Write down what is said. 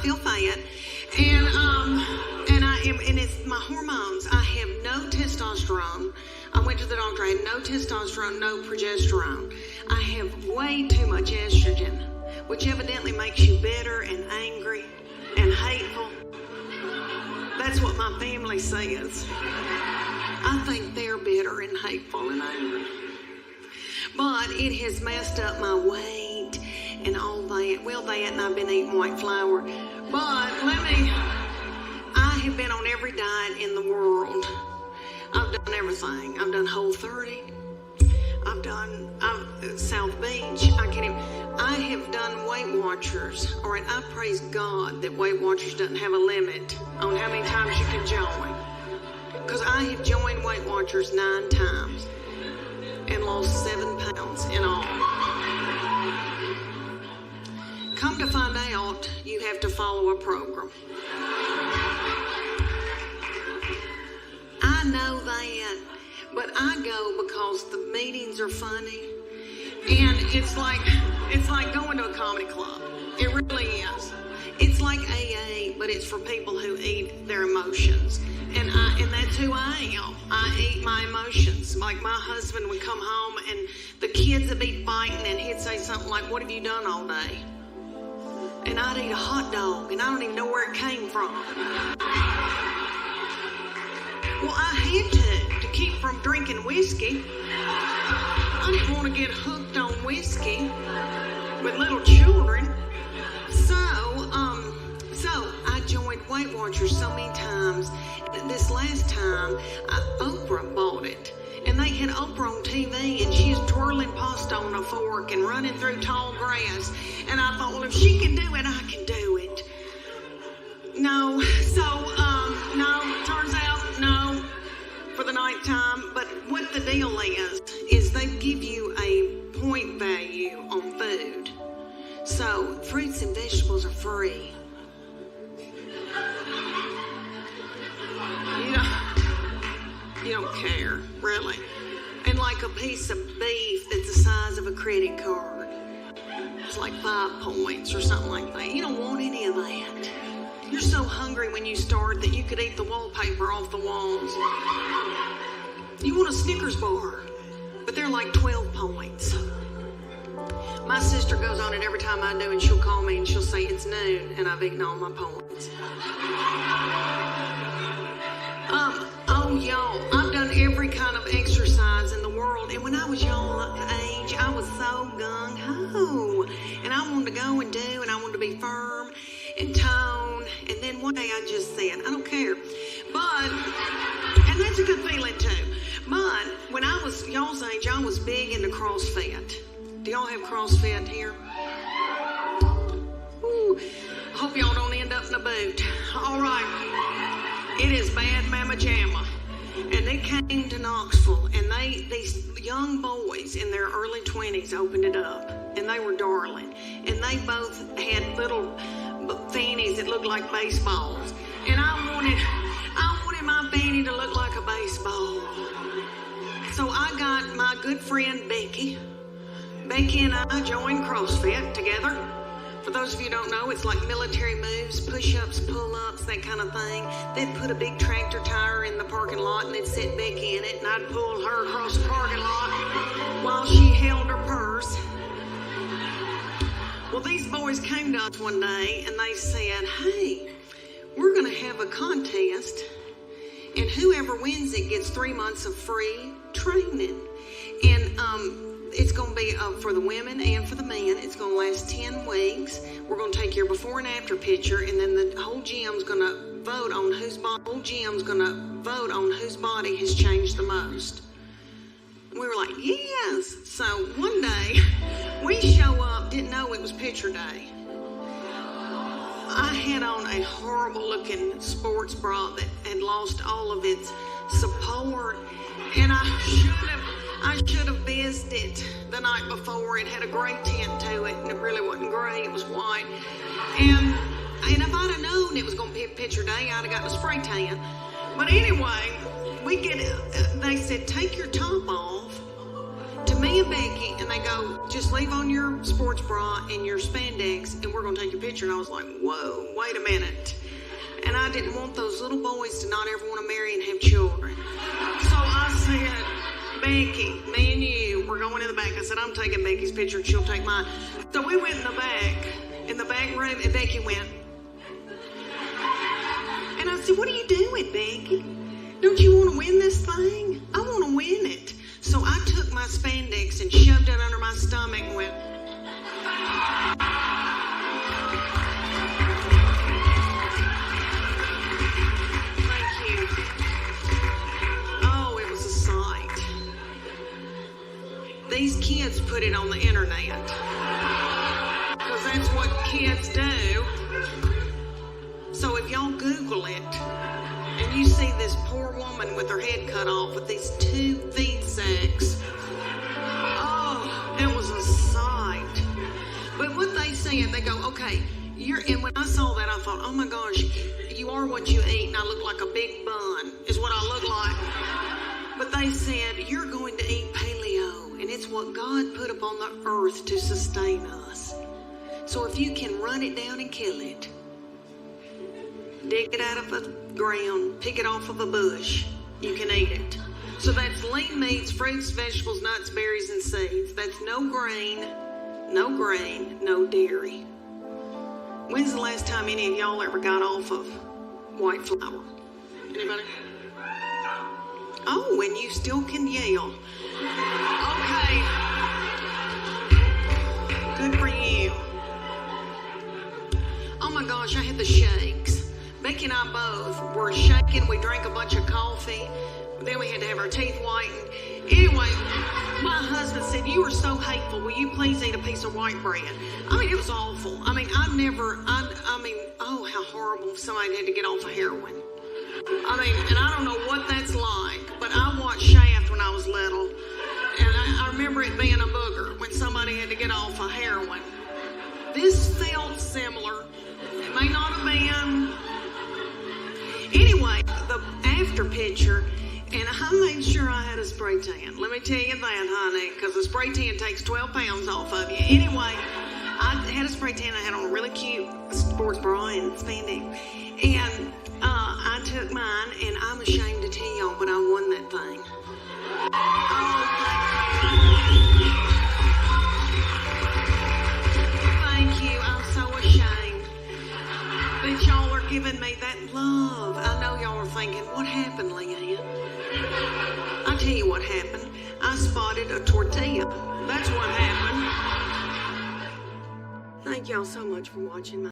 feel fat, and it's my hormones. I have no testosterone. I went to the doctor. I had no testosterone, no progesterone. I have way too much estrogen, which evidently makes you bitter and angry and hateful. That's what my family says. I think they're bitter and hateful and angry. But it has messed up my weight and all that. Well, that, and I've been eating white flour. But I have been on every diet in the world. I've done everything. I've done Whole30. I've done South Beach. I have done Weight Watchers. All right, I praise God that Weight Watchers doesn't have a limit on how many times you can join. Because I have joined Weight Watchers 9 times and lost 7 pounds in all. Come to find out, you have to follow a program. I know that, but I go because the meetings are funny, and it's like going to a comedy club. It really is. It's like AA, but it's for people who eat their emotions, and that's who I am. I eat my emotions. Like my husband would come home, and the kids would be fighting, and he'd say something like, "What have you done all day?" And I'd eat a hot dog, and I don't even know where it came from. Well, I had to keep from drinking whiskey. I didn't want to get hooked on whiskey with little children. So I joined Weight Watchers so many times. And this last time, Oprah bought it. And they had Oprah on TV, and she was twirling pasta on a fork and running through tall grass. And I thought, well, if she can do it, I can do it. No, turns out, no, for the nighttime. But what the deal is they give you a point value on food. So fruits and vegetables are free. You don't care, really. And like a piece of beef that's the size of a credit card. It's like 5 points or something like that. You don't want any of that. You're so hungry when you start that you could eat the wallpaper off the walls. You want a Snickers bar, but they're like 12 points. My sister goes on it every time I do, and she'll call me and she'll say it's noon and I've eaten all my points. Oh, y'all, I've done every kind of exercise in the world, and when I was y'all age, I was so gung-ho, and I wanted to go and do, and I wanted to be firm and tone, and then one day I just said, I don't care, and that's a good feeling too, but when I was y'all's age, I was big into CrossFit. Do y'all have CrossFit here? Ooh, I hope y'all don't end up in a boot. All right, it is bad mama jamma. And they came to Knoxville, and these young boys in their early 20s opened it up, and they were darling. And they both had little fannies that looked like baseballs. And I wanted my fanny to look like a baseball. So I got my good friend Becky. Becky and I joined CrossFit together. For those of you who don't know, it's like military moves, push-ups, pull-ups, that kind of thing. They'd put a big tractor tire in the parking lot, and they'd set Becky in it, and I'd pull her across the parking lot while she held her purse. Well, these boys came to us one day, and they said, hey, we're going to have a contest, and whoever wins it gets 3 months of free training. And it's going to be for the women and for the men. It's going to last 10 weeks. We're going to take your before and after picture, and then the whole gym's going to vote on whose body has changed the most. We were like, yes. So one day we show up, didn't know it was picture day. I had on a horrible looking sports bra that had lost all of its support, and I should have visited it the night before. It had a gray tint to it, and it really wasn't gray, it was white. And if I'd have known it was going to be picture day, I'd have gotten a spray tan. But anyway, they said, take your top off to me and Becky, and they go, just leave on your sports bra and your spandex, and we're going to take your picture. And I was like, whoa, wait a minute. And I didn't want those little boys to not ever want to marry and have children. So I said, Becky, me and you, we're going in the back. I said, I'm taking Becky's picture and she'll take mine. So we went in the back room, and Becky went. And I said, what are you doing, Becky? Don't you want to win this thing? I want to win it. So I took my spandex and shoved it under my stomach and went. Thank you. Oh, it was a sight. These kids put it on the internet. Because that's what kids do. So if y'all Google it, and you see this poor woman with her head cut off with these 2 feet sacks. Oh, it was a sight. But what they said, they go, okay, and when I saw that, I thought, oh my gosh, you are what you eat, and I look like a big bun, is what I look like. But they said, you're going to eat paleo, and it's what God put upon the earth to sustain us. So if you can run it down and kill it, dig it out of the ground, pick it off of a bush, you can eat it. So that's lean meats, fruits, vegetables, nuts, berries, and seeds. That's no grain, no dairy. When's the last time any of y'all ever got off of white flour? Anybody? Oh, and you still can yell. Okay. Good for you. Oh my gosh, I had the shakes. Becky and I both were shaking. We drank a bunch of coffee. Then we had to have our teeth whitened. Anyway, my husband said, you are so hateful. Will you please eat a piece of white bread? I mean, it was awful. I mean, oh, how horrible if somebody had to get off of heroin. I mean, and I don't know what that's like, but I watched Shaft when I was little. And I remember it being a booger when somebody had to get off of heroin. This felt similar. It may not have been. Anyway, the after picture, and I made sure I had a spray tan. Let me tell you that, honey, because a spray tan takes 12 pounds off of you. Anyway, I had a spray tan. I had on a really cute sports bra and spandex. And I took mine, and I'm ashamed to tell y'all, but I won that thing. Thank you. I'm so ashamed. But y'all are giving me that love. I know y'all are thinking, what happened, Leanne? I'll tell you what happened. I spotted a tortilla. That's what happened. Thank y'all so much for watching my